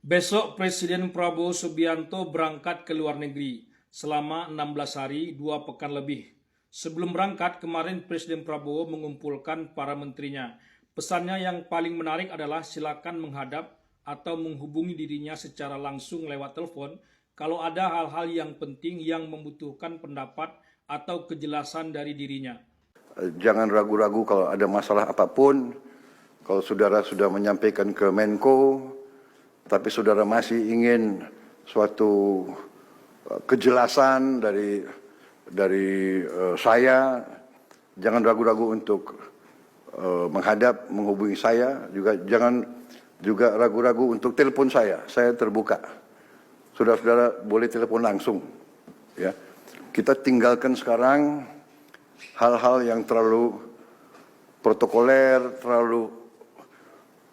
Besok Presiden Prabowo Subianto berangkat ke luar negeri selama 16 hari, 2 pekan lebih. Sebelum berangkat, kemarin Presiden Prabowo mengumpulkan para menterinya. Pesannya yang paling menarik adalah silakan menghadap atau menghubungi dirinya secara langsung lewat telepon kalau ada hal-hal yang penting yang membutuhkan pendapat atau kejelasan dari dirinya. Jangan ragu-ragu kalau ada masalah apapun. Kalau saudara sudah menyampaikan ke Menko, tapi saudara masih ingin suatu kejelasan dari saya, jangan ragu-ragu untuk menghadap, menghubungi saya. Jangan juga ragu-ragu untuk telepon saya terbuka. Saudara-saudara boleh telepon langsung. Ya, kita tinggalkan sekarang hal-hal yang terlalu protokoler, terlalu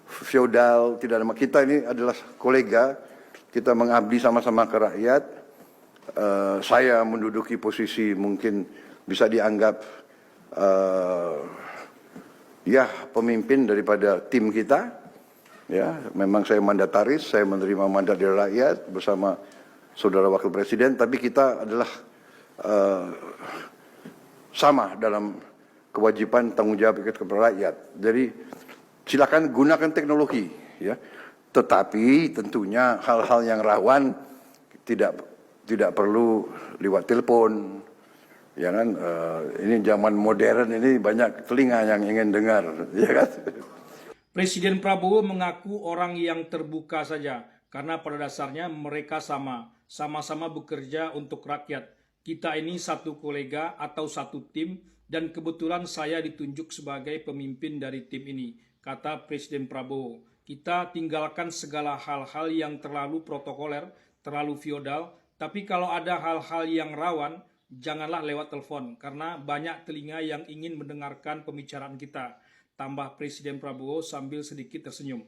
feodal. Tidak ada. Kita ini adalah kolega, kita mengabdi sama-sama ke rakyat. Saya menduduki posisi mungkin bisa dianggap pemimpin daripada tim kita. Ya, memang saya mandataris, saya menerima mandat dari rakyat bersama saudara wakil presiden, tapi kita adalah sama dalam kewajiban tanggung jawab kepada rakyat. Jadi silakan gunakan teknologi, ya. Tetapi tentunya hal-hal yang rawan tidak perlu lewat telepon, ya kan? Ini zaman modern, ini banyak telinga yang ingin dengar, ya kan? Presiden Prabowo mengaku orang yang terbuka saja, karena pada dasarnya mereka sama-sama bekerja untuk rakyat. Kita ini satu kolega atau satu tim, dan kebetulan saya ditunjuk sebagai pemimpin dari tim ini, kata Presiden Prabowo. Kita tinggalkan segala hal-hal yang terlalu protokoler, terlalu feodal, tapi kalau ada hal-hal yang rawan, janganlah lewat telepon, karena banyak telinga yang ingin mendengarkan pembicaraan kita, tambah Presiden Prabowo sambil sedikit tersenyum.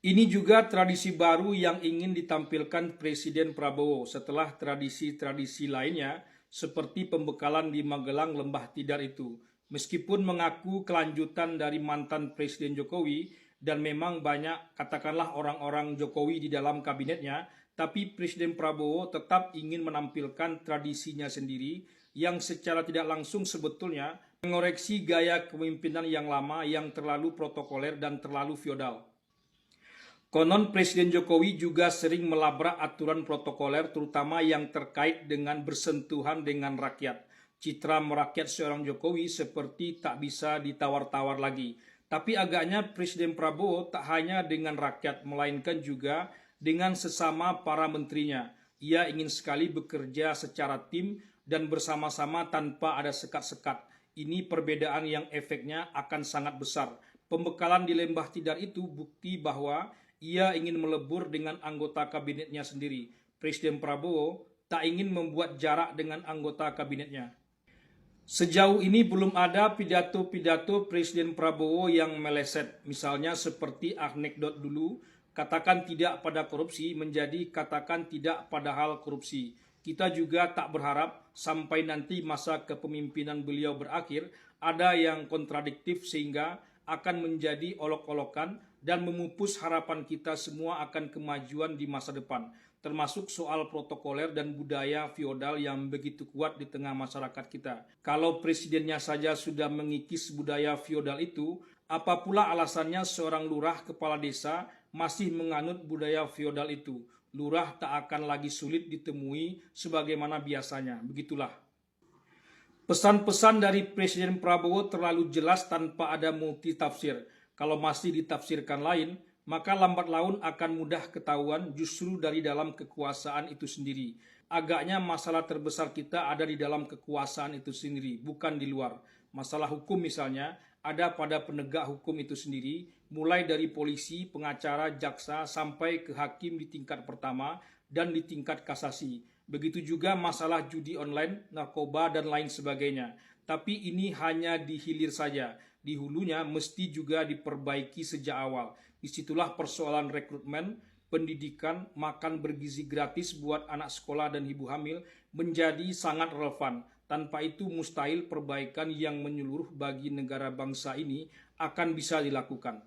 Ini juga tradisi baru yang ingin ditampilkan Presiden Prabowo setelah tradisi-tradisi lainnya seperti pembekalan di Magelang Lembah Tidar itu. Meskipun mengaku kelanjutan dari mantan Presiden Jokowi dan memang banyak katakanlah orang-orang Jokowi di dalam kabinetnya, tapi Presiden Prabowo tetap ingin menampilkan tradisinya sendiri yang secara tidak langsung sebetulnya mengoreksi gaya kepemimpinan yang lama yang terlalu protokoler dan terlalu feodal. Konon Presiden Jokowi juga sering melabrak aturan protokoler terutama yang terkait dengan bersentuhan dengan rakyat. Citra merakyat seorang Jokowi seperti tak bisa ditawar-tawar lagi. Tapi agaknya Presiden Prabowo tak hanya dengan rakyat, melainkan juga dengan sesama para menterinya. Ia ingin sekali bekerja secara tim dan bersama-sama tanpa ada sekat-sekat. Ini perbedaan yang efeknya akan sangat besar. Pembekalan di Lembah Tidar itu bukti bahwa ia ingin melebur dengan anggota kabinetnya sendiri. Presiden Prabowo tak ingin membuat jarak dengan anggota kabinetnya. Sejauh ini belum ada pidato-pidato Presiden Prabowo yang meleset. Misalnya seperti anekdot dulu, katakan tidak pada korupsi menjadi katakan tidak pada hal korupsi. Kita juga tak berharap sampai nanti masa kepemimpinan beliau berakhir ada yang kontradiktif sehingga akan menjadi olok-olokan dan memupus harapan kita semua akan kemajuan di masa depan, termasuk soal protokoler dan budaya feodal yang begitu kuat di tengah masyarakat kita. Kalau presidennya saja sudah mengikis budaya feodal itu, apa pula alasannya seorang lurah kepala desa masih menganut budaya feodal itu? Lurah tak akan lagi sulit ditemui sebagaimana biasanya, begitulah. Pesan-pesan dari Presiden Prabowo terlalu jelas tanpa ada multitafsir. Kalau masih ditafsirkan lain, maka lambat laun akan mudah ketahuan justru dari dalam kekuasaan itu sendiri. Agaknya masalah terbesar kita ada di dalam kekuasaan itu sendiri, bukan di luar. Masalah hukum misalnya, ada pada penegak hukum itu sendiri, mulai dari polisi, pengacara, jaksa, sampai ke hakim di tingkat pertama dan di tingkat kasasi. Begitu juga masalah judi online, narkoba, dan lain sebagainya. Tapi ini hanya di hilir saja. Di hulunya mesti juga diperbaiki sejak awal. Disitulah persoalan rekrutmen, pendidikan, makan bergizi gratis buat anak sekolah dan ibu hamil menjadi sangat relevan. Tanpa itu mustahil perbaikan yang menyeluruh bagi negara bangsa ini akan bisa dilakukan.